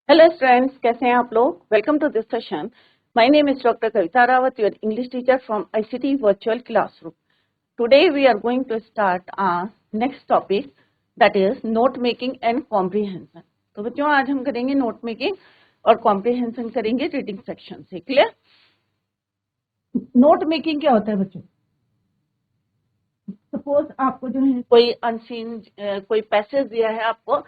Hello students, कैसे हैं आप लोग। Welcome to this session. My name is doctor Kavita Rawat, your English teacher from ICT virtual classroom. Today we are going to start our next topic, that is note making and comprehension. तो बच्चों, आज हम करेंगे note making और comprehension करेंगे reading section से। Clear? Note making क्या होता है बच्चों? सपोज आपको जो है कोई अनसीन कोई पैसेज दिया है आपको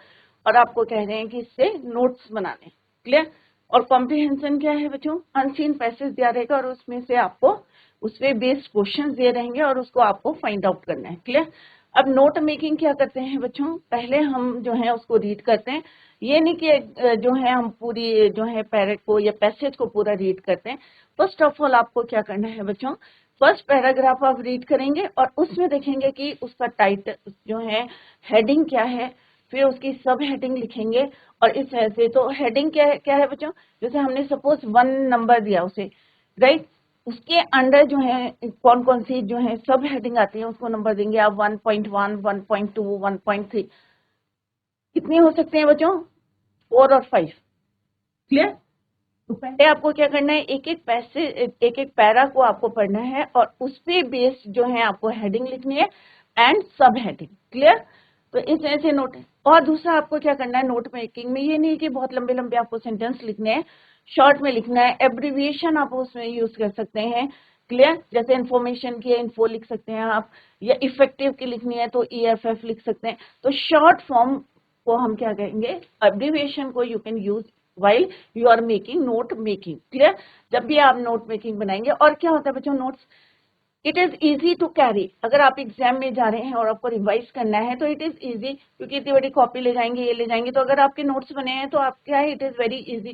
और आपको कह रहे हैं कि इससे नोट्स बनाने। क्लियर? और कॉम्प्रिहेंशन क्या है बच्चों? अनसीन पैसेज दिया रहेगा और उसमें से आपको उसपे बेस्ड क्वेश्चंस दिए रहेंगे और उसको आपको फाइंड आउट करना है। क्लियर? अब नोट मेकिंग क्या करते हैं बच्चों? पहले हम जो है उसको रीड करते हैं। ये नहीं कि जो है हम पूरी जो है पैरेट को या पैसेज को पूरा रीड करते हैं। फर्स्ट ऑफ ऑल आपको क्या करना है बच्चों? फर्स्ट पैराग्राफ आप रीड करेंगे और उसमें देखेंगे कि उसका टाइटल जो है, हेडिंग क्या है, फिर उसकी सब हेडिंग लिखेंगे। और इस तरह से तो हेडिंग क्या है बच्चों? जैसे हमने सपोज 1 नंबर दिया उसे, राइट, उसके अंडर जो है कौन कौन सी जो है सब हेडिंग आती है उसको नंबर देंगे आप। 1.1, 1.2, 1.3, कितने हो सकते हैं बच्चों? 4 और 5। क्लियर? तो पहले आपको क्या करना है, एक एक पैरा को आपको पढ़ना है और उस पे बेस्ड जो है आपको हेडिंग लिखनी है एंड सब हेडिंग। क्लियर? तो इस तरह से नोट है। और दूसरा आपको क्या करना है नोट मेकिंग में, ये नहीं कि बहुत लंबे लंबे आपको सेंटेंस लिखने हैं, शॉर्ट में लिखना है। एब्रीविएशन आप उसमें यूज कर सकते हैं। क्लियर? जैसे इन्फॉर्मेशन की इन्फो लिख सकते हैं आप, या इफेक्टिव की लिखनी है तो EFF लिख सकते हैं। तो शॉर्ट फॉर्म को हम क्या कहेंगे, एब्रीविएशन को you can use while you are making note making। Clear? जब भी आप नोट मेकिंग बनाएंगे। और क्या होता है बच्चों notes, it is easy to carry. अगर आप एग्जाम में जा रहे हैं और आपको रिवाइज करना है तो इट इज इजी, क्योंकि इतनी बड़ी कॉपी ले जाएंगे, ये ले जाएंगे, तो अगर आपके नोट्स बने हैं तो आप क्या है, it is very easy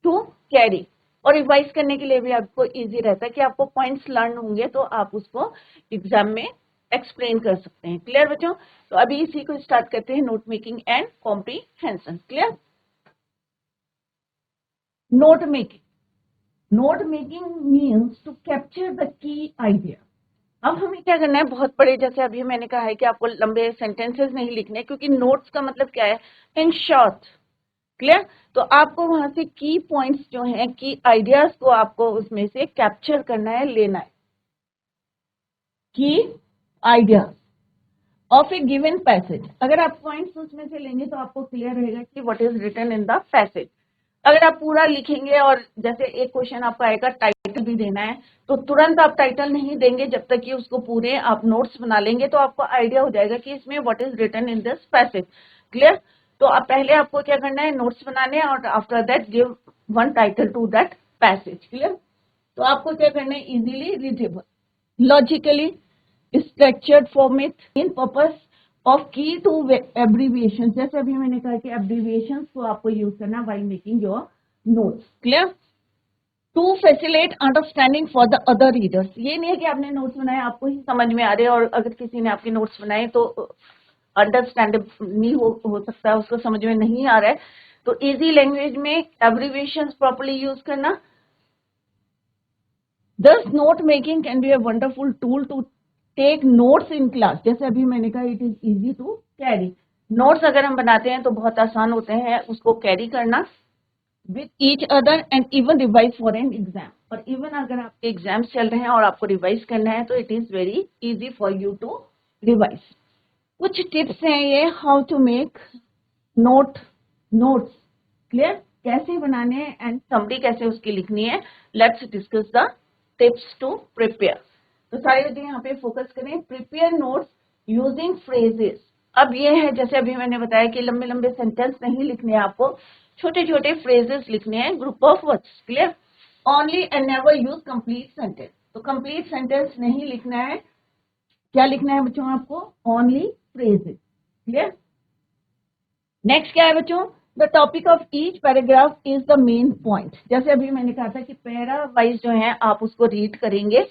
to carry. और रिवाइज करने के लिए भी आपको इजी रहता है कि आपको पॉइंट्स लर्न होंगे तो आप उसको एग्जाम में एक्सप्लेन कर सकते हैं। क्लियर बच्चों? तो अभी इसी को स्टार्ट करते हैं, note making and comprehension. Clear? Note making, note making means to capture the key idea. अब हमें क्या करना है, बहुत बड़े, जैसे अभी मैंने कहा है कि आपको लंबे सेंटेंसेस नहीं लिखने, क्योंकि नोट्स का मतलब क्या है, इन शॉर्ट। क्लियर? तो आपको वहां से की पॉइंट्स जो हैं, की आइडियाज को आपको उसमें से कैप्चर करना है, लेना है। की ideas of A given passage. अगर आप पॉइंट्स उसमें से लेंगे तो आपको क्लियर रहेगा कि what is written in the passage. अगर आप पूरा लिखेंगे और जैसे एक क्वेश्चन आपका आएगा टाइटल भी देना है, तो तुरंत आप टाइटल नहीं देंगे जब तक कि उसको पूरे आप नोट्स बना लेंगे, तो आपको आइडिया हो जाएगा कि इसमें what is written in this passage. Clear? तो अब पहले आपको क्या करना है, नोट्स बनाने हैं और after that give one title to that passage. Clear? तो आपको क्या करना है, easily readable, logically structured format, in purpose of key to abbreviation. जैसे अभी मैंने कहा कि एब्रीविएशन को आपको यूज करना while making your notes. Clear? To facilitate understanding for the other readers. ये नहीं है कि आपने नोट्स बनाए आपको ही समझ में आ रहे हैं, और अगर किसी ने आपके नोट्स बनाए तो अंडरस्टैंड नहीं हो सकता है, उसको समझ में नहीं आ रहा है। तो इजी लैंग्वेज में एब्रीविएशन प्रॉपर्ली यूज करना। Thus note making can be a wonderful tool to take notes in class। जैसे अभी मैंने कहा it is easy to carry। Notes अगर हम बनाते हैं तो बहुत आसान होते हैं उसको कैरी करना with each other and even revise for an exam। और इवन अगर आपके एग्जाम्स चल रहे हैं और आपको रिवाइज करना है तो it is very easy for you to revise. कुछ टिप्स हैं ये, how to make notes. Clear? कैसे बनाने हैं एंड समरी कैसे उसकी लिखनी है। Let's discuss the tips to prepare. तो सारे बच्चे यहाँ पे फोकस करें। Prepare notes using phrases. अब ये है, जैसे अभी मैंने बताया कि लंबे लंबे सेंटेंस नहीं लिखने हैं आपको, छोटे छोटे फ्रेजेस लिखने हैं, group of words. Clear? Only and never use complete sentence. तो कंप्लीट सेंटेंस नहीं लिखना है। क्या लिखना है बच्चों आपको? Only phrases. क्लियर? नेक्स्ट क्या है बच्चों? The topic of each paragraph is the main point. जैसे अभी मैंने कहा था कि पैरा वाइज जो है आप उसको रीड करेंगे,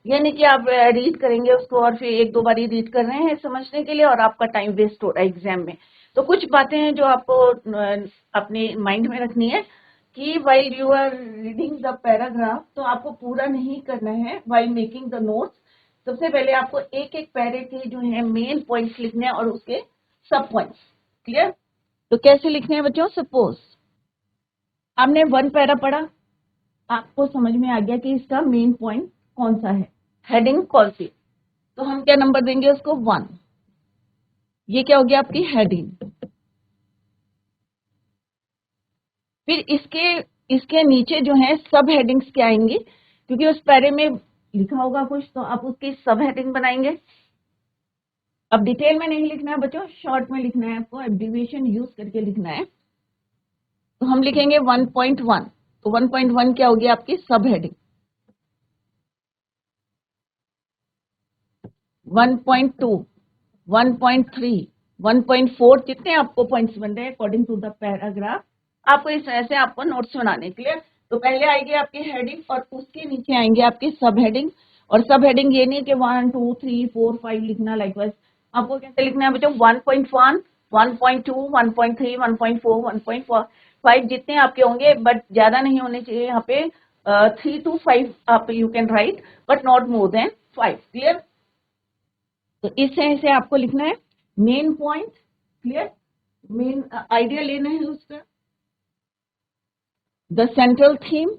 यानी कि आप रीड करेंगे उसको और फिर एक दो बार रीड कर रहे हैं समझने के लिए, और आपका टाइम वेस्ट हो रहा है एग्जाम में। तो कुछ बातें हैं जो आपको अपने माइंड में रखनी है कि while you are reading the paragraph, तो आपको पूरा नहीं करना है वाइल मेकिंग द नोट्स। सबसे पहले आपको एक एक पैरे के जो है मेन पॉइंट्स लिखने हैं और उसके सब पॉइंट्स। क्लियर? तो कैसे लिखने हैं बच्चों? सपोज आपने 1 पैरा पढ़ा, आपको समझ में आ गया कि इसका मेन पॉइंट कौन सा है, हेडिंग कौन सी, तो हम क्या नंबर देंगे उसको 1। ये क्या हो गया आपकी हेडिंग। फिर इसके नीचे जो है सब हेडिंग्स क्या आएंगी, क्योंकि उस पैरे में लिखा होगा कुछ, तो आप उसकी सब हेडिंग बनाएंगे। अब डिटेल में नहीं लिखना है बच्चों, शॉर्ट में लिखना है आपको, एब्रिविएशन यूज करके लिखना है। तो हम लिखेंगे 1.1, तो 1.1 क्या होगी आपकी सब हेडिंग। 1.2, 1.3, 1.4, जितने आपको पॉइंट्स बन रहे हैं अकॉर्डिंग टू द पैराग्राफ, आपको इस तरह से आपको नोट्स बनाने के लिए। तो पहले आएगी आपकी हेडिंग और उसके नीचे आएंगे आपकी सब हेडिंग। और सब हेडिंग ये नहीं कि 1, 2, 3, 4, 5 लिखना, लाइकवाइज आपको कैसे लिखना है बच्चों, 1.1, 1.2, 1.3, 1.4, 1.5 जितने आपके होंगे, बट ज्यादा नहीं होने चाहिए यहाँ पे। 3 to 5 आप you can write, but not more than 5। Clear. तो इस तरह से आपको लिखना है main point. Clear, main idea लेना है उसका, the central theme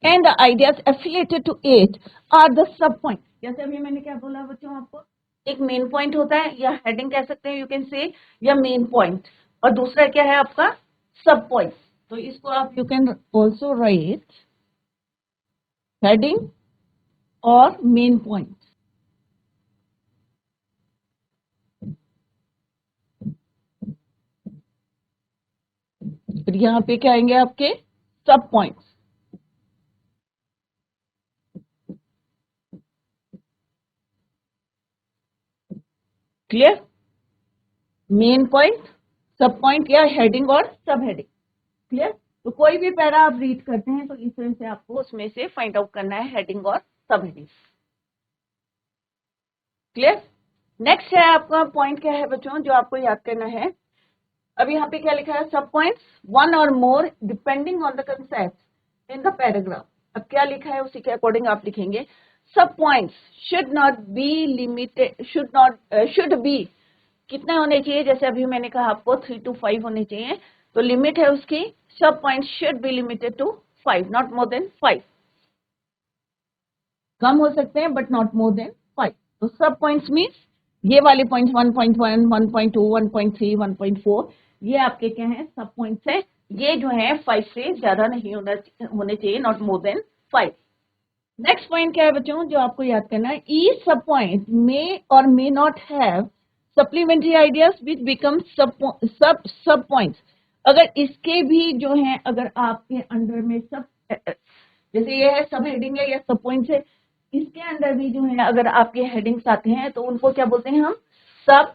and the ideas affiliated to it are the sub point. जैसे अभी मैंने क्या बोला बच्चों आपको, एक मेन पॉइंट होता है, या हेडिंग कह सकते हैं यू कैन से, या मेन पॉइंट, और दूसरा क्या है आपका सब पॉइंट। तो इसको आप you can also right heading और मेन पॉइंट। फिर यहाँ पे क्या आएंगे आपके सब पॉइंट्स। क्लियर, मेन पॉइंट, सब पॉइंट या हेडिंग और सब हेडिंग। क्लियर। तो कोई भी पैरा आप रीड करते हैं तो इस तरह से आपको उसमें से फाइंड आउट करना है हेडिंग और सब हेडिंग। क्लियर। नेक्स्ट है आपका पॉइंट क्या है बच्चों जो आपको याद करना है। अब यहाँ पे क्या लिखा है, सब points one or more depending on the concept in the paragraph. अब क्या लिखा है उसी के अकॉर्डिंग आप लिखेंगे। सब points should not be limited, should be कितने होने चाहिए, जैसे अभी मैंने कहा आपको 3 to 5 होने चाहिए, तो लिमिट है उसकी, sub point should be limited to 5, not more than 5। कम हो सकते हैं बट नॉट मोर देन 5। तो सब पॉइंट्स मीन्स ये वाले पॉइंट्स 1.1, 1.2, 1.3, 1.4 ये आपके क्या है सब पॉइंट्स है। ये जो है 5 से ज्यादा नहीं होने चाहिए, not more than 5। Next point क्या है बच्चों जो आपको याद करना है, ईच सब पॉइंट मे और may not have supplementary ideas which become सब पॉइंट्स। अगर इसके भी जो है, अगर आपके अंडर में सब, जैसे ये है सब हेडिंग है या सब पॉइंट्स है, इसके अंदर भी जो है अगर आपके हेडिंग्स आते हैं तो उनको क्या बोलते हैं हम, सब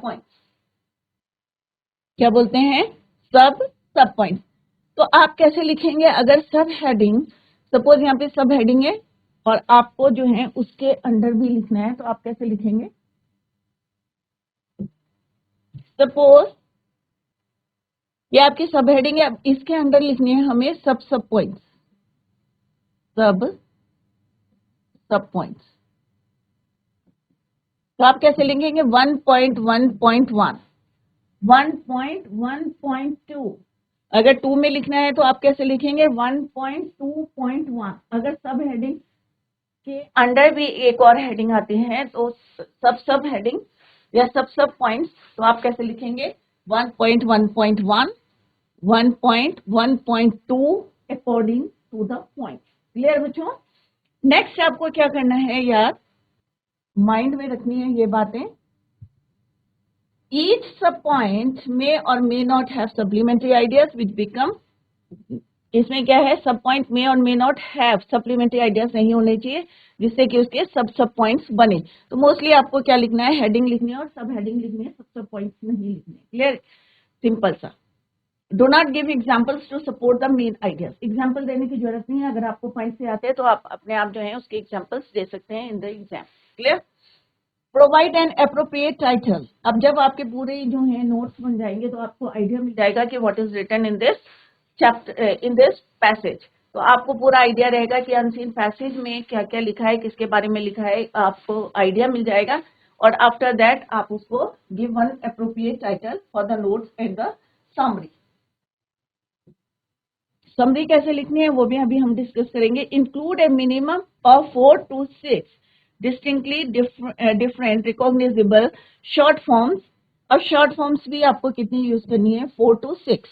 पॉइंट्स। क्या बोलते हैं, सब पॉइंट्स। तो आप कैसे लिखेंगे, अगर सब हेडिंग, सपोज यहाँ पे सब हेडिंग है और आपको जो है उसके अंडर भी लिखना है, तो आप कैसे लिखेंगे। सपोज ये आपकी सब हेडिंग है, अब इसके अंडर लिखनी है हमें सब पॉइंट्स, सब पॉइंट्स। तो आप कैसे लिखेंगे 1.1.1, 1.1.2। अगर 2 में लिखना है तो आप कैसे लिखेंगे 1.2.1। अगर सब हेडिंग के अंडर भी एक और हेडिंग आती है तो सब हेडिंग या सब पॉइंट्स, तो आप कैसे लिखेंगे 1.1.1, 1.1.2 according to the point. Clear बच्चों। नेक्स्ट आपको क्या करना है यार, माइंड में रखनी है ये बातें। ईच सब point may or may not have supplementary ideas which become, इसमें क्या है सब पॉइंट में और may not have supplementary ideas नहीं होने चाहिए जिससे कि उसके सब पॉइंट्स बने। तो मोस्टली आपको क्या लिखना है, हेडिंग लिखनी है और सब हेडिंग लिखनी है, सब पॉइंट्स नहीं लिखने। क्लियर, सिंपल सा। Do not give examples to support the main ideas. Example देने की जरूरत नहीं है, अगर आपको पॉइंट से आते हैं तो आप अपने आप जो है उसके एग्जाम्पल्स दे सकते हैं in the exam. Clear. Provide an appropriate title. अब जब आपके पूरे जो है नोट्स बन जाएंगे तो आपको आइडिया मिल जाएगा कि what is written in this chapter, in this passage. तो आपको पूरा आइडिया रहेगा कि अनसीन पैसेज में क्या क्या लिखा है, किसके बारे में लिखा है, आपको आइडिया मिल जाएगा। और आफ्टर दैट आप उसको give one appropriate title for the notes and the summary. Summary कैसे लिखनी है वो भी अभी हम डिस्कस करेंगे। Include A minimum of 4 to 6 distinctly different recognisable short forms. अब शॉर्ट फॉर्म्स भी आपको कितनी यूज करनी है, 4 to 6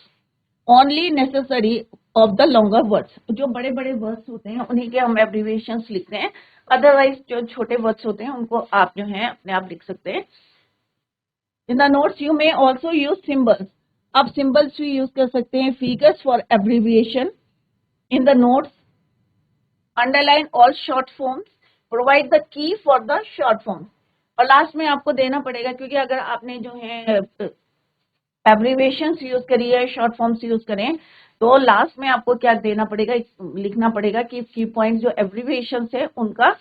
only necessary of the longer words. जो बड़े बड़े वर्ड्स होते हैं उन्हीं के हम एब्रीविएशंस लिखते हैं, अदरवाइज जो छोटे वर्ड्स होते हैं उनको आप जो है अपने आप लिख सकते हैं। In the notes you may also use symbols. आप सिंबल्स भी यूज कर सकते हैं। Figures for abbreviation in the notes, underline all short forms, provide the key for the short form. और लास्ट में आपको देना पड़ेगा, क्योंकि अगर आपने जो है एब्रीविएशंस यूज करी है, शॉर्ट फॉर्म्स यूज करें, तो लास्ट में आपको क्या देना पड़ेगा, लिखना पड़ेगा कि की पॉइंट जो एब्रीविएशंस है उनका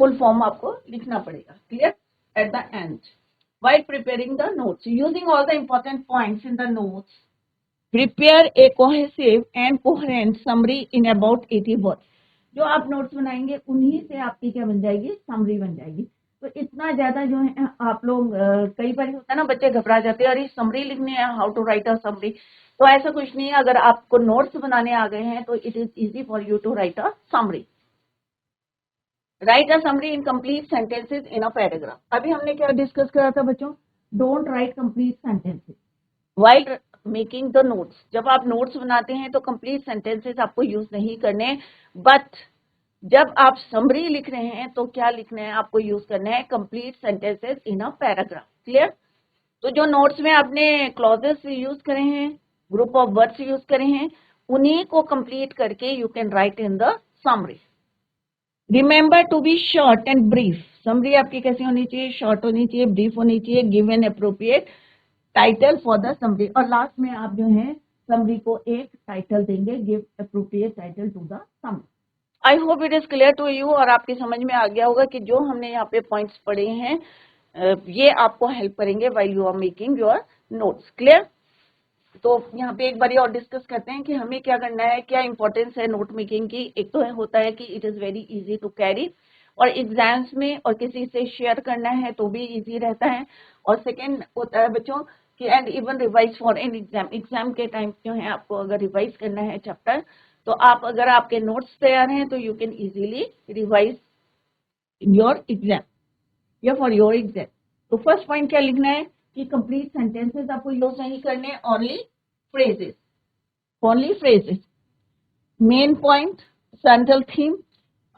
फुल फॉर्म आपको लिखना पड़ेगा। Clear? Eight the and while preparing the notes, using all the important points in the notes, prepare a cohesive and coherent summary in about 80 words. जो आप नोट्स बनाएंगे उन्हीं से आपकी क्या बन जाएगी, समरी बन जाएगी। तो इतना ज्यादा जो है आप लोग कई बार होता है ना, बच्चे घबरा जाते हैं, अरे समरी लिखनी है, how to write a summary. तो ऐसा कुछ नहीं है, अगर आपको नोट्स बनाने आ गए हैं तो it is easy for you to write a summary. Write a summary in complete sentences in a paragraph. अभी हमने क्या डिस्कस करा था बच्चों, don't write complete sentences while making the notes. जब आप नोट्स बनाते हैं तो कंप्लीट सेंटेंसेस आपको यूज नहीं करने, बट जब आप समरी लिख रहे हैं तो क्या लिखना है, आपको यूज करना है complete sentences in a paragraph. Clear? तो जो नोट्स में आपने क्लॉजेस यूज करे हैं, ग्रुप ऑफ वर्ड्स यूज करे हैं, उन्हीं को कंप्लीट करके you can write in the summary. Remember to be short and brief. Summary आपकी कैसी होनी चाहिए, शॉर्ट होनी चाहिए, ब्रीफ होनी चाहिए। Give an appropriate title for the summary. और लास्ट में आप जो है समरी को एक टाइटल देंगे, give appropriate title to the summary. I hope it is clear to you, और आपकी समझ में आ गया होगा कि जो हमने यहाँ पे पॉइंट्स पढ़े हैं ये आपको हेल्प करेंगे while you are making your notes. Clear? तो यहाँ पे एक बार और डिस्कस करते हैं कि हमें क्या करना है, क्या इंपॉर्टेंस है नोट मेकिंग की। एक तो होता है कि it is very easy to carry, और एग्जाम्स में और किसी से शेयर करना है तो भी इजी रहता है। और सेकेंड होता है बच्चों कि and even revise for an exam. Exam के टाइम जो है आपको अगर रिवाइज करना है चैप्टर, तो आप अगर आपके नोट्स तैयार हैं तो you can easily revise your exam या फॉर योर एग्जाम। तो फर्स्ट पॉइंट क्या लिखना है कि कंप्लीट सेंटेंसेस आपको यूज नहीं करने, only phrases, only phrases. Main point, central theme,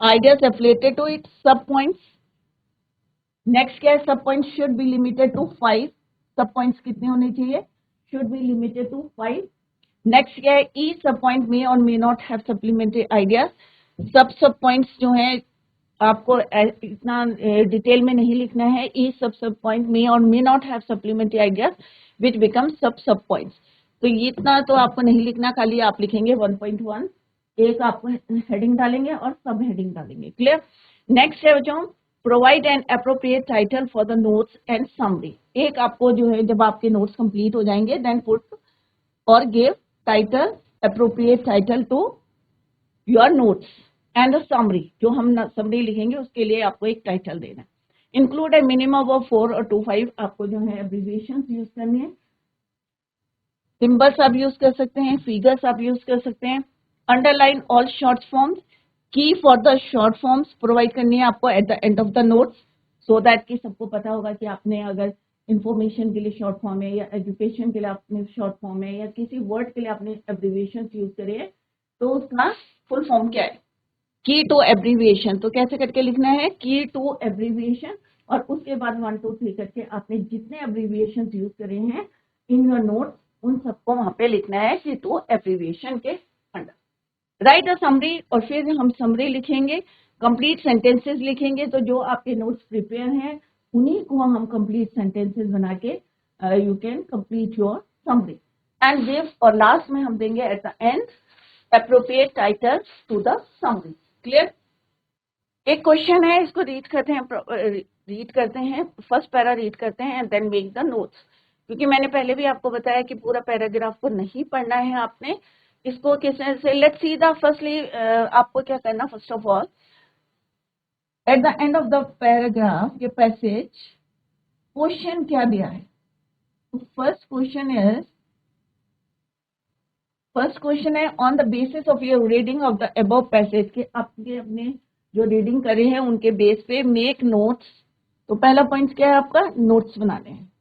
ideas affiliated to it, sub points. Next क्या है, sub points should be limited to 5. Sub points कितने होने चाहिए, should be limited to 5. Next क्या है, each sub point may or may not have supplementary ideas. sub points जो है आपको इतना डिटेल में नहीं लिखना है। each sub point may or may not have supplementary ideas which becomes sub points. तो ये इतना तो आपको नहीं लिखना, खाली आप लिखेंगे 1.1, एक आपको हेडिंग डालेंगे और सब हेडिंग डालेंगे। क्लियर? नेक्स्ट है बच्चों, provide an appropriate title for the notes and summary. एक आपको जो है जब आपके नोट्स कंप्लीट हो जाएंगे देन पुट और give title, appropriate title to your notes and the summary. जो हम समरी लिखेंगे उसके लिए आपको एक टाइटल देना है। इंक्लूड ए मिनिमम ऑफ 4 और 5 आपको जो है एब्रीविएशंस यूज करनी है। सिंबल्स आप यूज कर सकते हैं, फिगर्स आप यूज कर सकते हैं। अंडरलाइन ऑल शॉर्ट फॉर्म्स, की for the short forms provide करनी है आपको eight the end of the notes, so that कि सबको पता होगा कि आपने अगर इंफॉर्मेशन के लिए शॉर्ट फॉर्म है या एजुकेशन के लिए आपने शॉर्ट फॉर्म है या किसी वर्ड के लिए आपने एब्रीविएशन यूज करे है तो उसका फुल फॉर्म क्या है। की टू एब्रीविएशन, तो कैसे करके लिखना है, की टू एब्रीविएशन, और उसके बाद 1 2 3 करके आपने जितने एब्रीविएशन यूज करे हैं इन योर नोट्स उन सबको वहां पे लिखना है कि टू एब्रीविएशन के अंडर। राइट अ समरी, और फिर हम समरी लिखेंगे, कंप्लीट सेंटेंसेस लिखेंगे। तो जो आपके नोट्स प्रिपेयर हैं उन्हीं को हम कंप्लीट सेंटेंसेस बना के you can complete your summary and give, और लास्ट में हम देंगे at the end appropriate title to the summary. Clear? एक क्वेश्चन है, इसको रीड करते हैं, फर्स्ट पैरा रीड करते हैं and then make the notes. क्योंकि मैंने पहले भी आपको बताया कि पूरा पैराग्राफ को नहीं पढ़ना है आपने, इसको किस तरह से, लेट्स सी द फर्स्टली आपको क्या करना, first of all at the end of the paragraph ये पैसेज क्वेश्चन क्या दिया है। तो first question is first question है on the basis of your reading of the above passage के आपके अपने जो रीडिंग करे हैं उनके बेस पे मेक नोट्स। तो पहला पॉइंट क्या है आपका, नोट्स बनाने हैं।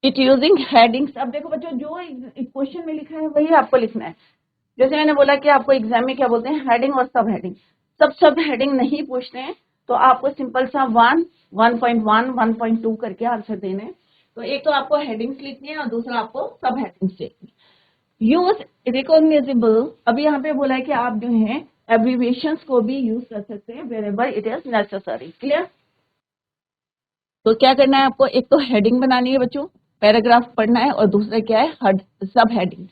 It using headings. अब देखो बच्चों जो क्वेश्चन में लिखा है वही आपको लिखना है। जैसे मैंने बोला कि आपको एग्जाम में क्या बोलते हैं, हेडिंग और सब हेडिंग। सब हेडिंग नहीं पूछते हैं तो आपको सिंपल सा 1, 1.1, 1.2 करके आंसर देने हैं। तो एक तो आपको हेडिंग्स लिखनी है और दूसरा आपको सब हेडिंग्स लिखनी है। Use recognisable. अभी यहाँ पे बोला है कि आप जो है एब्रिविएशंस को भी यूज कर सकते हैं wherever it is necessary. Clear. तो क्या करना है आपको, एक तो हेडिंग बनानी है बच्चों, पैराग्राफ पढ़ना है, और दूसरा क्या है, सब हेडिंग।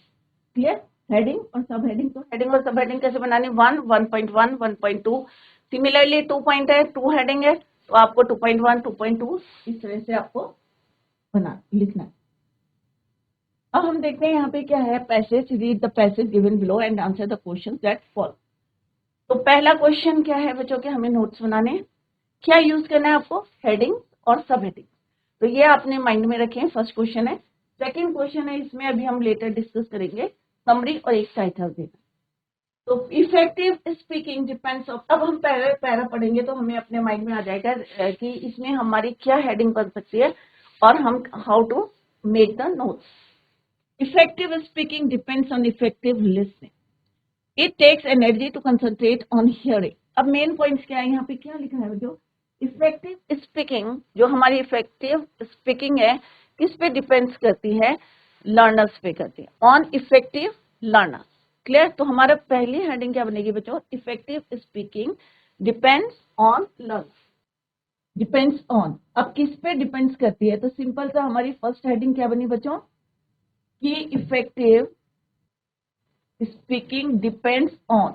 क्लियर। हेडिंग और सब हेडिंग। तो हेडिंग और सब हेडिंग कैसे बनानी, 1, 1.1, 1.2। सिमिलरली 2 पॉइंट है, 2 हेडिंग है तो आपको 2.1, 2.2 इस तरह से आपको लिखना है। अब हम देखते हैं यहाँ पे क्या है, passage. Read the passage given below and answer the question that follow. तो पहला क्वेश्चन क्या है बच्चों के, हमें नोट्स बनाने हैं। क्या यूज करना है आपको, हेडिंग और सब हेडिंग। तो ये आपने माइंड में रखें, फर्स्ट क्वेश्चन है। सेकंड क्वेश्चन है, इसमें अभी हम लेटर डिस्कस करेंगे, समरी और एक टाइटल देना। तो इफेक्टिव स्पीकिंग डिपेंड्स ऑन। अब हम पैरा पढ़ेंगे तो हमें अपने माइंड में आ जाएगा कि इसमें हमारी क्या हेडिंग बन सकती है और हम how to make the notes. Effective speaking depends on effective listening. It takes energy to concentrate on hearing. अब मेन पॉइंट्स क्या है, यहाँ पे क्या लिखा है जो इफेक्टिव स्पीकिंग, जो हमारी इफेक्टिव स्पीकिंग है किस पे डिपेंड्स करती है, लर्नर्स पे करती है, ऑन इफेक्टिव लर्नर्स। क्लियर। तो हमारा पहली हेडिंग क्या बनेगी बच्चों, effective speaking depends on learners. Depends on, अब किस पे डिपेंड्स करती है, तो सिंपल सा हमारी फर्स्ट हेडिंग क्या बनी बच्चों, कि इफेक्टिव स्पीकिंग डिपेंड्स ऑन।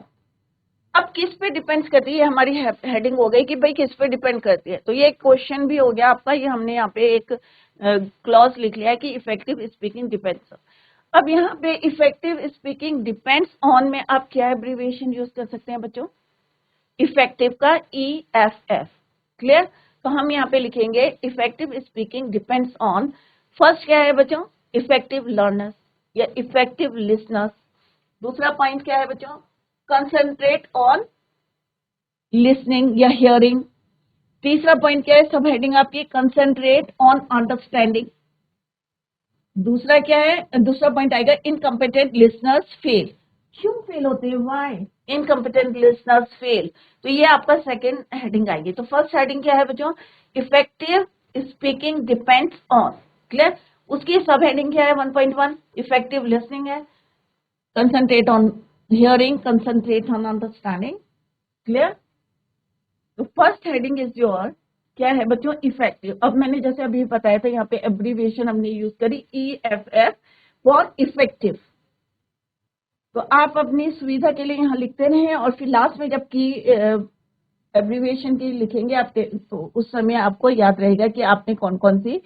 अब किस पे डिपेंड करती है, हमारी हेडिंग हो गई कि भाई किस पे डिपेंड करती है। तो ये एक क्वेश्चन भी हो गया आपका, ये हमने यहाँ पे एक क्लॉज लिख लिया है कि इफेक्टिव स्पीकिंग डिपेंड्स। अब यहाँ पे इफेक्टिव स्पीकिंग डिपेंड्स ऑन में आप क्या एब्रीविएशन यूज कर सकते हैं बच्चों, इफेक्टिव का EFF। क्लियर। तो हम यहाँ पे लिखेंगे effective speaking depends on, first क्या है बच्चों, इफेक्टिव लर्नर्स या इफेक्टिव लिसनर्स। दूसरा पॉइंट क्या है बच्चों, कंसंट्रेट ऑन लिसनिंग या हियरिंग। तीसरा पॉइंट क्या है, सब हेडिंग आपकी, कंसंट्रेट ऑन अंडरस्टैंडिंग। दूसरा क्या है, दूसरा पॉइंट आएगा, इनकम्पिटेंट लिसनर्स फेल। क्यों फेल होते हैं, व्हाई इनकम्पिटेंट लिसनर्स फेल। तो ये आपका सेकंड हेडिंग आएगी। तो फर्स्ट हेडिंग क्या है बच्चों, effective speaking depends on. Clear. उसकी सब हेडिंग क्या है, 1.1 इफेक्टिव लिसनिंग है, concentrate on hearing, concentrate on understanding. Clear. तो फर्स्ट हेडिंग इज योर क्या है बच्चों, इफेक्टिव। अब मैंने जैसे अभी बताया था यहाँ पे एब्रीविएशन हमने यूज करी EFF फॉर इफेक्टिव। तो आप अपनी सुविधा के लिए यहाँ लिखते रहे और फिर लास्ट में जब की एब्रीविएशन की लिखेंगे आपके, तो उस समय आपको याद रहेगा कि आपने कौन कौन सी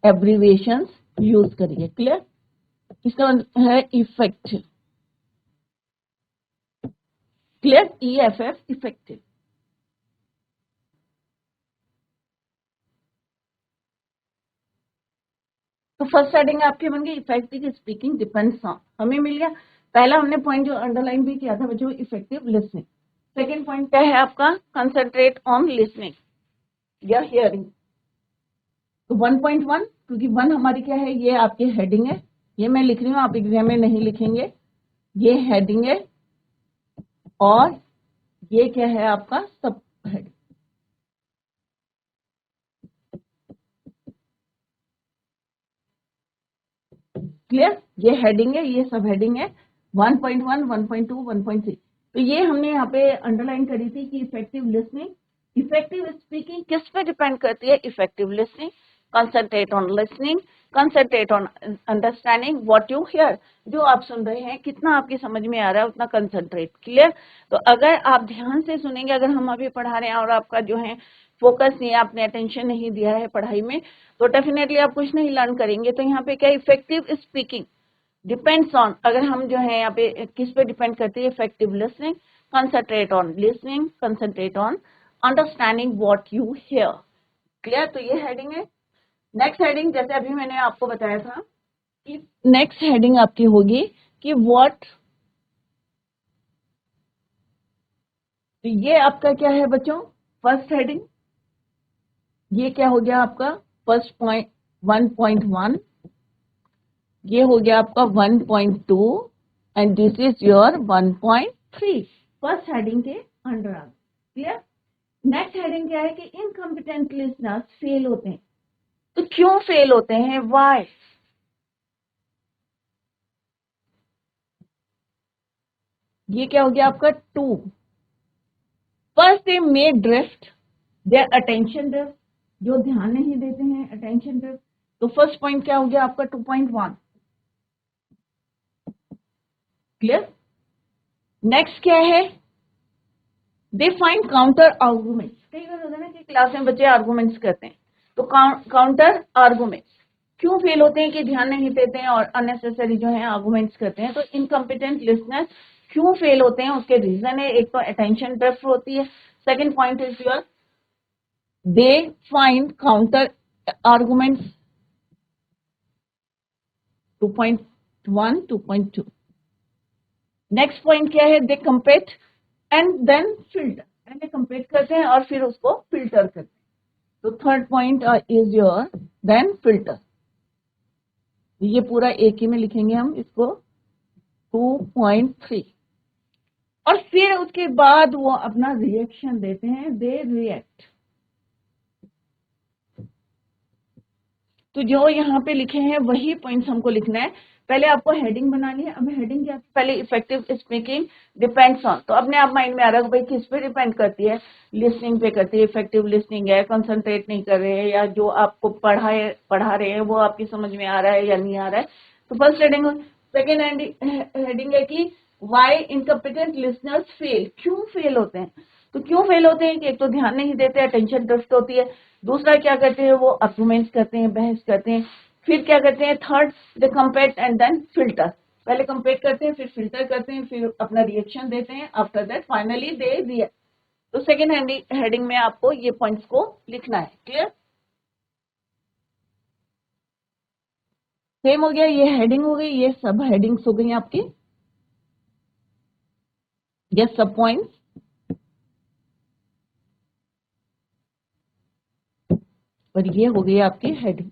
एब्रीविएशन यूज करी है। क्लियर। इसका है इफेक्टिव। Clear, EFF effective. तो फर्स्ट हेडिंग आपकी बन गई इफेक्टिव स्पीकिंग डिपेंड्स ऑन, हमें मिल गया। पहला हमने पॉइंट जो अंडरलाइन भी किया था बच्चों, इफेक्टिव लिसनिंग। सेकंड पॉइंट क्या है आपका, कंसंट्रेट ऑन लिसनिंग या हियरिंग। तो 1.1, क्योंकि 1 हमारी क्या है, ये आपकी हेडिंग है, ये मैं लिख रही हूँ, आप एग्जाम में नहीं लिखेंगे, ये हेडिंग है और ये क्या है आपका सब हेडिंग। क्लियर। ये हेडिंग है, ये सब हेडिंग है, 1.1, 1.2, 1.3। तो ये हमने यहाँ पे अंडरलाइन करी थी कि इफेक्टिव लिसनिंग, इफेक्टिव स्पीकिंग किस पे डिपेंड करती है, effective listening, concentrate on listening, concentrate on understanding what you here. जो आप सुन रहे हैं कितना आपकी समझ में आ रहा है उतना कंसंट्रेट। क्लियर। तो अगर आप ध्यान से सुनेंगे, अगर हम अभी पढ़ा रहे हैं और आपका जो है फोकस नहीं है, आपने अटेंशन नहीं दिया है पढ़ाई में, तो डेफिनेटली आप कुछ नहीं लर्न करेंगे। तो यहाँ पे क्या, इफेक्टिव स्पीकिंग डिपेंड्स ऑन, अगर हम जो है यहाँ पे किस पे डिपेंड करती है, effective listening, concentrate on listening, concentrate on understanding what you here. Clear. तो ये हेडिंग है। नेक्स्ट हेडिंग, जैसे अभी मैंने आपको बताया था कि नेक्स्ट हेडिंग आपकी होगी कि व्हाट, तो ये आपका क्या है बच्चों, फर्स्ट हेडिंग। ये क्या हो गया आपका फर्स्ट पॉइंट 1.1, ये हो गया आपका 1.2 and this is your 1.3 first heading के अंडर। क्लियर। नेक्स्ट हेडिंग क्या है कि इनकम्पिटेंट लिसनर्स फेल होते हैं। तो क्यों फेल होते हैं, व्हाई। ये क्या हो गया आपका 2, first they may drift their attention drift, जो ध्यान नहीं देते हैं, अटेंशन ड्रिफ्ट। तो फर्स्ट पॉइंट क्या हो गया आपका 2.1। क्लियर। नेक्स्ट क्या है, दे फाइंड काउंटर आर्गूमेंट्स। कई बार होता है ना कि क्लास में बच्चे आर्गूमेंट्स करते हैं, तो काउंटर आर्गूमेंट्स क्यों फेल होते हैं कि ध्यान नहीं देते हैं और अननेसेसरी जो है आर्गूमेंट्स करते हैं। तो इनकम्पिटेंट लिसनर्स क्यों फेल होते हैं, उसके रीजन है, एक तो अटेंशन ड्रिफ्ट होती है, second point is your they find counter arguments 2.1 2.2। Next point क्या है, दे कंपेट एंड देन फिल्टर, पहले कंपेट करते हैं और फिर उसको फिल्टर करते हैं। तो third point is your then filter. ये पूरा एक ही में लिखेंगे हम इसको 2.3, और फिर उसके बाद वो अपना रिएक्शन देते हैं, दे रिएक्ट। तो जो यहाँ पे लिखे हैं वही पॉइंट्स हमको लिखना है। पहले आपको हेडिंग बनानी है। अब हेडिंग क्या, पहले इफेक्टिव स्पीकिंग डिपेंड्स ऑन, तो अपने आप माइंड में आ रहा है भाई किस पे डिपेंड करती है, लिसनिंग पे करती है। इफेक्टिव लिसनिंग है, कंसंट्रेट नहीं कर रहे हैं, या जो आपको पढ़ा रहे हैं वो आपकी समझ में आ रहा है या नहीं आ रहा है। तो फर्स्ट हेडिंग। सेकेंड हेडिंग है कि वाई इनकम्पिटेंट लिसनर्स फेल, क्यों फेल होते हैं। तो क्यों फेल होते हैं कि एक तो ध्यान नहीं देते, अटेंशन ड्रिफ्ट होती है, दूसरा क्या करते हैं वो आर्गुमेंट्स करते हैं, बहस करते हैं, फिर क्या करते हैं third they compete and then filter. पहले कंपेट करते हैं, फिर फिल्टर करते हैं, फिर अपना रिएक्शन देते हैं, after that finally they react. तो सेकेंड हेडिंग में आपको ये पॉइंट्स को लिखना है। क्लियर। सेम हो गया, ये हेडिंग हो गई, ये सब हेडिंग्स हो गई आपकी, ये सब पॉइंट्स। और ये हो गई आपकी हेडिंग।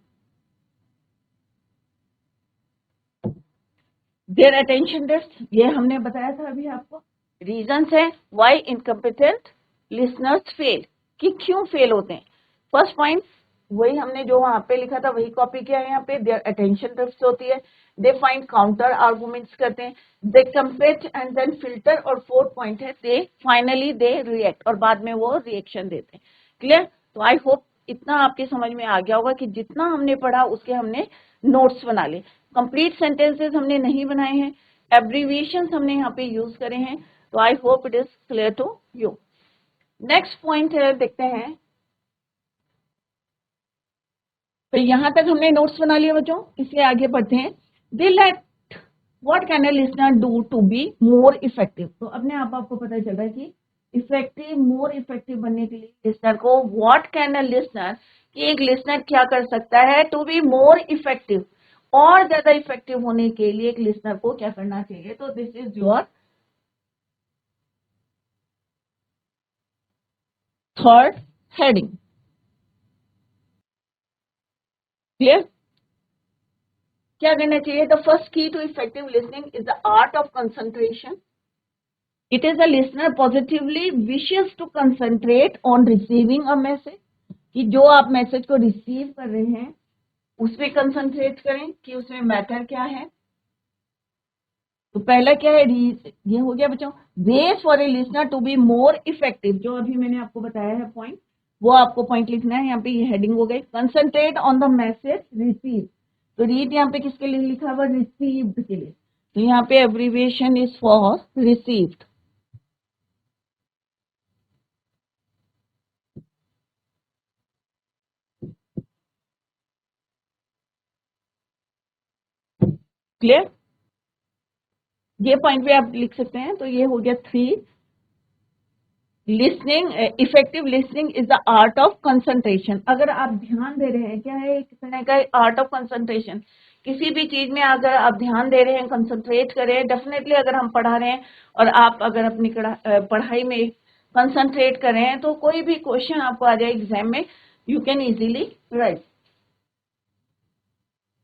देयर अटेंशन ड्रिफ्ट, ये हमने बताया था अभी आपको। रीजंस है व्हाई इनकम्पिटेंट लिसनर्स फेल, कि क्यों फेल होते हैं। फर्स्ट पॉइंट वही हमने जो वहां पे लिखा था वही कॉपी किया है यहाँ पे, देयर अटेंशन ड्रिफ्ट होती है, दे फाइंड काउंटर आर्गुमेंट्स करते हैं, दे कंपेट एंड देन फिल्टर, और फोर्थ पॉइंट है दे फाइनली दे रिएक्ट, और बाद में वो रिएक्शन देते हैं। क्लियर। तो आई होप इतना आपके समझ में आ गया होगा कि जितना हमने पढ़ा उसके हमने नोट्स बना ले। कंप्लीट सेंटेंसेस हमने नहीं बनाए हैं, एब्रीविएशन हमने यहाँ पे यूज करे हैं। तो I hope it is clear to you. Next point है, देखते हैं। तो यहां तक हमने नोट्स बना लिए बच्चों, इसलिए आगे बढ़ते हैं। They let what can a listener do to be more effective. तो अपने आप आपको पता चल रहा है कि इफेक्टिव, मोर इफेक्टिव बनने के लिए लिसनर को व्हाट कैन ए लिसनर, कि एक लिसनर क्या कर सकता है टू बी मोर इफेक्टिव, और ज्यादा इफेक्टिव होने के लिए एक लिसनर को क्या करना चाहिए। तो this is your third heading. Clear. क्या करना चाहिए, the first key to effective listening is the art of concentration. It is a listener positively wishes to concentrate on receiving a message, कि जो आप मैसेज को रिसीव कर रहे हैं उस पर कंसंट्रेट करें कि उसमें मैटर क्या है। तो पहला क्या है, ये हो गया बच्चों, ways for a listener to be more effective, जो अभी मैंने आपको बताया है पॉइंट, वो आपको पॉइंट लिखना है। यहाँ पे ये हेडिंग हो गई, concentrate on the message receive. तो रीड यहाँ पे किसके लिए लिखा हुआ, रिसीव्ड के लिए, तो यहाँ पे abbreviation is for received. Clear. ये पॉइंट भी आप लिख सकते हैं। तो ये हो गया 3, listening, effective listening is the art of concentration. अगर आप ध्यान दे रहे हैं, क्या है एक तरह का आर्ट ऑफ कंसंट्रेशन, किसी भी चीज में अगर आप ध्यान दे रहे हैं, कंसंट्रेट करें, डेफिनेटली अगर हम पढ़ा रहे हैं और आप अगर अपनी पढ़ाई में कंसंट्रेट करें तो कोई भी क्वेश्चन आपको आ जाए एग्जाम में, यू कैन इजीली राइट।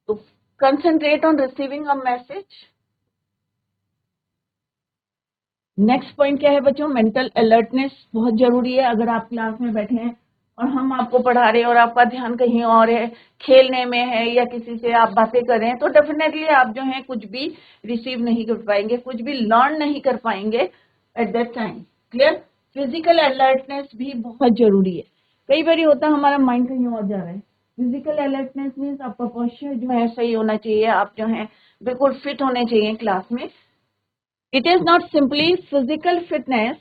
तो concentrate on receiving a message. Next point क्या है बच्चों, मेंटल अलर्टनेस बहुत जरूरी है। अगर आप क्लास में बैठे हैं और हम आपको पढ़ा रहे हैं और आपका ध्यान कहीं और है, खेलने में है या किसी से आप बातें कर रहे हैं, तो डेफिनेटली आप जो है कुछ भी रिसीव नहीं कर पाएंगे, कुछ भी लर्न नहीं कर पाएंगे at that time. Clear. Physical alertness भी बहुत जरूरी है। कई बार होता है हमारा माइंड कहीं और जा रहा है। फिजिकल अलर्टनेस मीन्स आपका पोस्चर जो है सही होना चाहिए, आप जो है बिल्कुल फिट होने चाहिए क्लास में। It is not simply physical fitness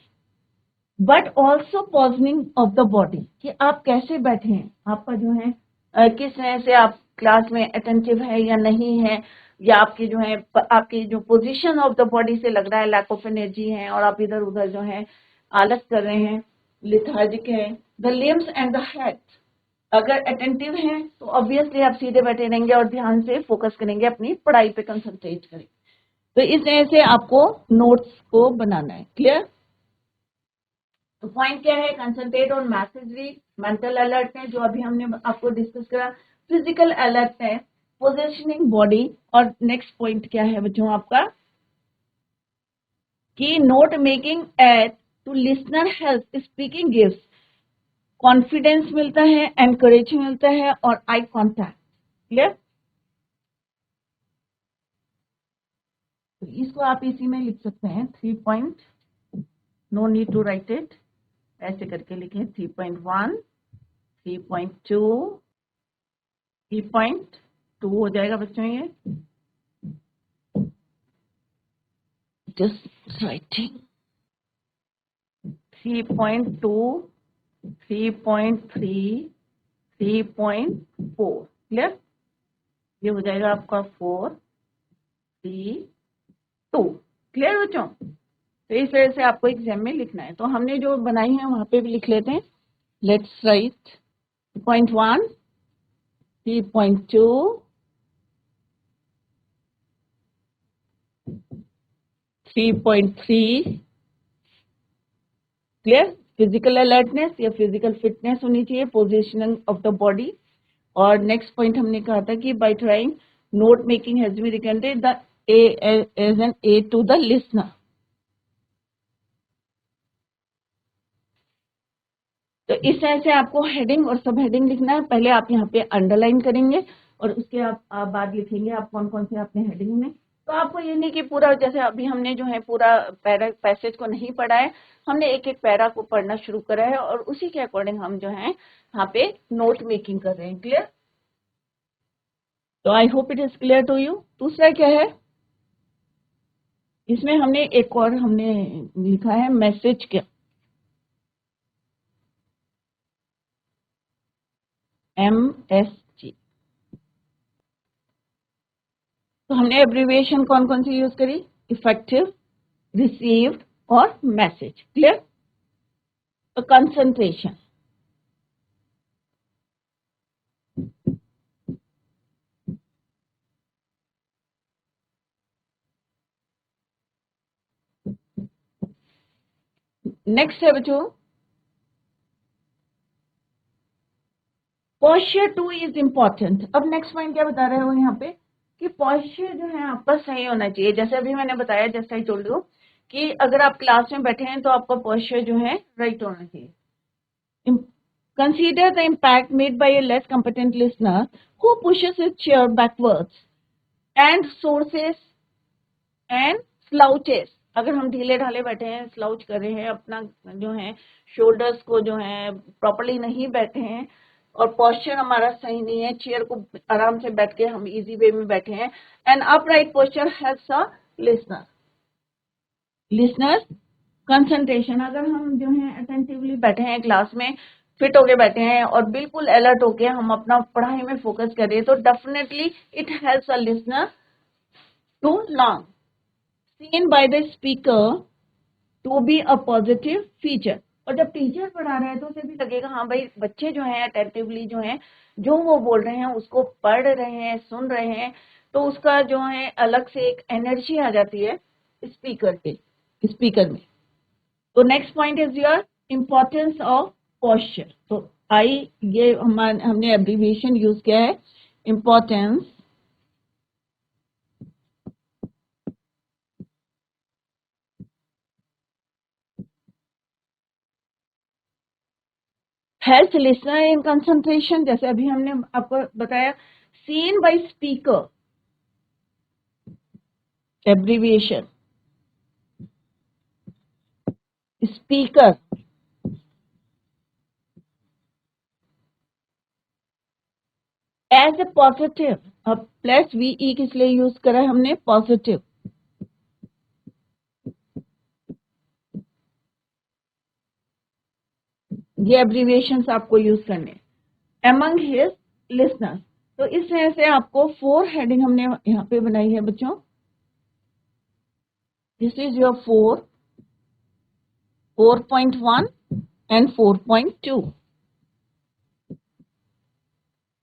but also positioning of the body, कि आप कैसे बैठे हैं, आपका जो है किस तरह से आप क्लास में अटेंटिव है या नहीं है, या आपकी जो है आपकी जो पोजीशन ऑफ द बॉडी से लग रहा है लैक ऑफ एनर्जी है और आप इधर उधर जो है आलस कर रहे हैं, लिथार्जिक है। The limbs and the head, अगर अटेंटिव है तो ऑब्वियसली आप सीधे बैठे रहेंगे और ध्यान से फोकस करेंगे, अपनी पढ़ाई पे कंसंट्रेट करेंगे। तो इस तरह से आपको नोट्स को बनाना है। क्लियर। तो पॉइंट क्या है, concentrate on message read, mental alertness जो अभी हमने आपको डिस्कस करा, फिजिकल अलर्टनेस, पोजीशनिंग बॉडी, और नेक्स्ट पॉइंट क्या है बच्चों आपका कि note making aid to listener help speaking gives, confidence मिलता है, एनकरेज मिलता है और आई कॉन्टैक्ट। क्लियर। तो इसको आप इसी में लिख सकते हैं 3 point, no need to write it, ऐसे करके लिखें 3.1, 3.2, 3.2 हो जाएगा बच्चों ये, जस्ट राइटिंग 3.2, 3.3, 3.4। क्लियर। ये हो जाएगा आपका 4, 3, 2। क्लियर बच्चों। तो इस तरह से आपको एग्जाम में लिखना है। तो हमने जो बनाई है वहां पे भी लिख लेते हैं। Let's write 3.1, 3.2, 3.3। Clear. Physical alertness या फिजिकल फिटनेस होनी चाहिए, पोजीशनिंग ऑफ द बॉडी। और नेक्स्ट पॉइंट हमने कहा था कि by trying note making has been recommended the as an aid to the listener. तो इस तरह से आपको हेडिंग और सब हेडिंग लिखना है। पहले आप यहाँ पे अंडरलाइन करेंगे और उसके आप बाद लिखेंगे आप कौन कौन से आपने हेडिंग में। तो आपको ये नहीं कि पूरा, जैसे अभी हमने जो है पूरा पैसेज को नहीं पढ़ा है, हमने एक एक पैरा को पढ़ना शुरू करा है और उसी के अकॉर्डिंग हम जो है यहाँ पे नोट मेकिंग कर रहे हैं। क्लियर। तो I hope it is clear to you. दूसरा क्या है, इसमें हमने एक और हमने लिखा है मैसेज क्या, MSG। तो हमने एब्रीविएशन कौन कौन सी यूज करी, इफेक्टिव, रिसीव्ड और मैसेज। क्लियर। तो कंसंट्रेशन, नेक्स्ट है बच्चों पोस्चर 2 इज इंपॉर्टेंट। अब नेक्स्ट पॉइंट क्या बता रहे हो यहाँ पे कि पोस्चर जो है आपका सही होना चाहिए। जैसे अभी मैंने बताया, जैसा ही टोल्ड यू कि अगर आप क्लास में बैठे हैं तो आपका पोस्चर जो है राइट होना चाहिए। Consider the impact made by a less competent listener who pushes his chair backwards and sources and slouches. अगर हम ढीले ढाले बैठे हैं, स्लाउच कर रहे हैं, अपना जो है शोल्डर्स को जो है प्रॉपर्ली नहीं बैठे हैं और पोस्चर हमारा सही नहीं है, चेयर को आराम से बैठ के हम इजी वे में बैठे हैं, and upright posture helps a listener concentration. अगर हम जो है अटेंटिवली बैठे हैं क्लास में, फिट होके बैठे हैं और बिल्कुल अलर्ट होके हम अपना पढ़ाई में फोकस कर रहे हैं, तो definitely it helps a listener to learn seen by the speaker to be a positive feature। और जब टीचर पढ़ा रहे हैं तो उसे भी लगेगा हाँ भाई बच्चे जो हैं अटेंटिवली जो हैं जो वो बोल रहे हैं उसको पढ़ रहे हैं, सुन रहे हैं, तो उसका जो है अलग से एक एनर्जी आ जाती है स्पीकर में। तो next point is your importance of posture. तो ये हमने एब्रीविएशन यूज किया है, importance health listener in concentration. जैसे अभी हमने आपको बताया, seen by speaker, abbreviation speaker, as a positive. अब प्लस वीई किस लिए यूज करा है हमने, पॉजिटिव। ये एब्रीविएशन आपको यूज करने among his listeners। तो इस तरह से आपको 4 हेडिंग हमने यहाँ पे बनाई है बच्चों। This is your 4.1 and 4.2।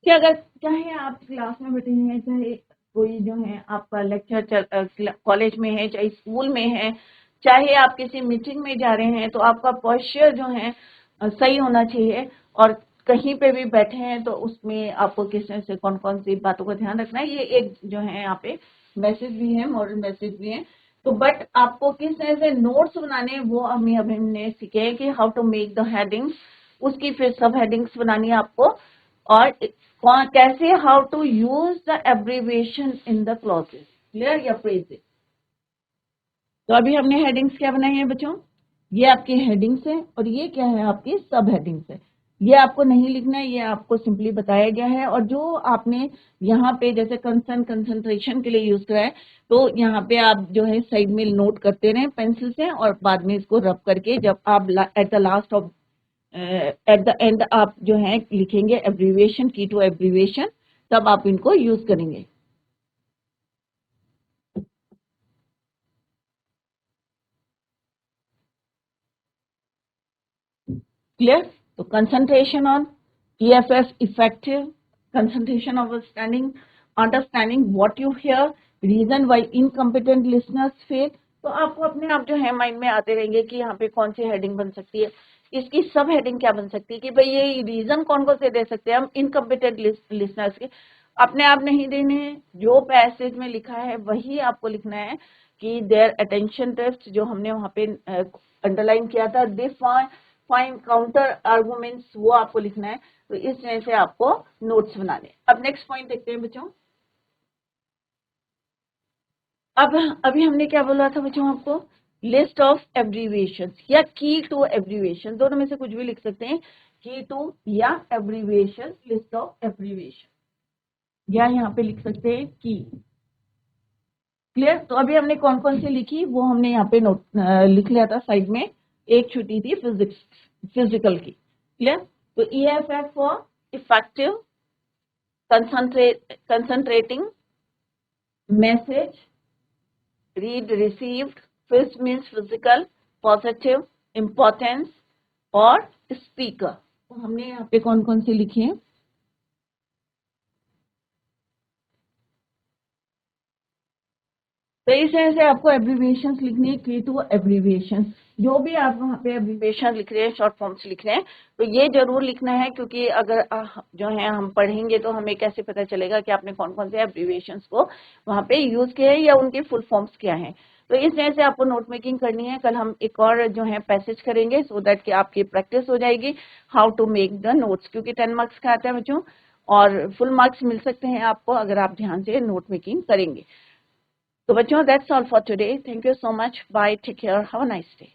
कि अगर चाहे आप क्लास में बैठे हैं, चाहे कोई जो है आपका लेक्चर कॉलेज में है, चाहे स्कूल में है, चाहे आप किसी मीटिंग में जा रहे हैं, तो आपका पोस्चर जो है सही होना चाहिए। और कहीं पे भी बैठे हैं तो उसमें आपको किस तरह से कौन कौन सी बातों का ध्यान रखना है, ये एक जो है यहाँ पे मैसेज भी है, मॉरल मैसेज भी है। तो बट आपको किस तरह से नोट्स बनाने, वो अभी हमने सीखे हैं कि how to make the headings, उसकी फिर सब हेडिंग्स बनानी है आपको, और कैसे how to use the abbreviation in the clauses, clear या फ्रेजेस। तो अभी हमने हेडिंग्स क्या बनाई है बच्चों, ये आपकी हेडिंग्स है और ये क्या है, आपकी सब हेडिंग्स है। ये आपको नहीं लिखना है, ये आपको सिंपली बताया गया है। और जो आपने यहाँ पे जैसे कंसंट्रेशन के लिए यूज करा है, तो यहाँ पे आप जो है साइड में नोट करते रहें पेंसिल से, और बाद में इसको रब करके जब आप at the last of eight the and आप जो है लिखेंगे एब्रीविएशन, की टू एब्रीविएशन, तब आप इनको यूज करेंगे। क्लियर। तो concentration on EFF, effective concentration of understanding what you hear, reason why incompetent listeners fail। तो आपको अपने आप जो है माइंड में आते रहेंगे कि यहाँ पे कौन सी हेडिंग बन सकती है, इसकी सब हेडिंग क्या बन सकती है, कि भाई ये रीजन कौन कौन से दे सकते हैं हम इनकम्पिटेंट लिसनर्स के। अपने आप नहीं देने हैं, जो पैसेज में लिखा है वही आपको लिखना है। कि देयर अटेंशन टेस्ट जो हमने वहाँ पे अंडरलाइन किया था, दे फाइंड काउंटर आर्गुमेंट्स, वो आपको लिखना है। तो इस तरह से आपको नोट्स बनाने। अब नेक्स्ट पॉइंट देखते हैं बच्चों। अब अभी हमने क्या बोला था बच्चों आपको, लिस्ट ऑफ एब्रीविएशन या की टू एब्रीविएशन, दोनों में से कुछ भी लिख सकते हैं, की टू या एब्रीविएशन, लिस्ट ऑफ एब्रीविएशन, या यहाँ पे लिख सकते हैं की। क्लियर। तो अभी हमने कौन कौन सी लिखी वो हमने यहाँ पे नोट लिख लिया था साइड में, एक छुट्टी थी फिजिकल की। क्लियर। तो EFF for effective, concentrating, message, read, received, fist means physical, positive, importance और स्पीकर। तो हमने यहाँ पे कौन कौन से लिखे हैं, तो इस तरह से आपको एब्रीविएशंस लिखनी है, की टू एब्रीविएशन। जो भी आप वहाँ पे एब्रीविएशन लिख रहे हैं, शॉर्ट फॉर्म्स लिख रहे हैं, तो ये जरूर लिखना है, क्योंकि अगर जो है हम पढ़ेंगे तो हमें कैसे पता चलेगा कि आपने कौन कौन से एब्रीविएशंस को वहाँ पे यूज किए हैं या उनके फुल फॉर्म्स क्या हैं। तो इस तरह से आपको नोट मेकिंग करनी है। कल हम एक और जो है पैसेज करेंगे, सो दैट कि आपकी प्रैक्टिस हो जाएगी how to make the notes, क्योंकि 10 मार्क्स का आता है बच्चों, और फुल मार्क्स मिल सकते हैं आपको अगर आप ध्यान से नोट मेकिंग करेंगे। So, bachcho, that's all for today. Thank you so much. Bye. Take care. Have a nice day.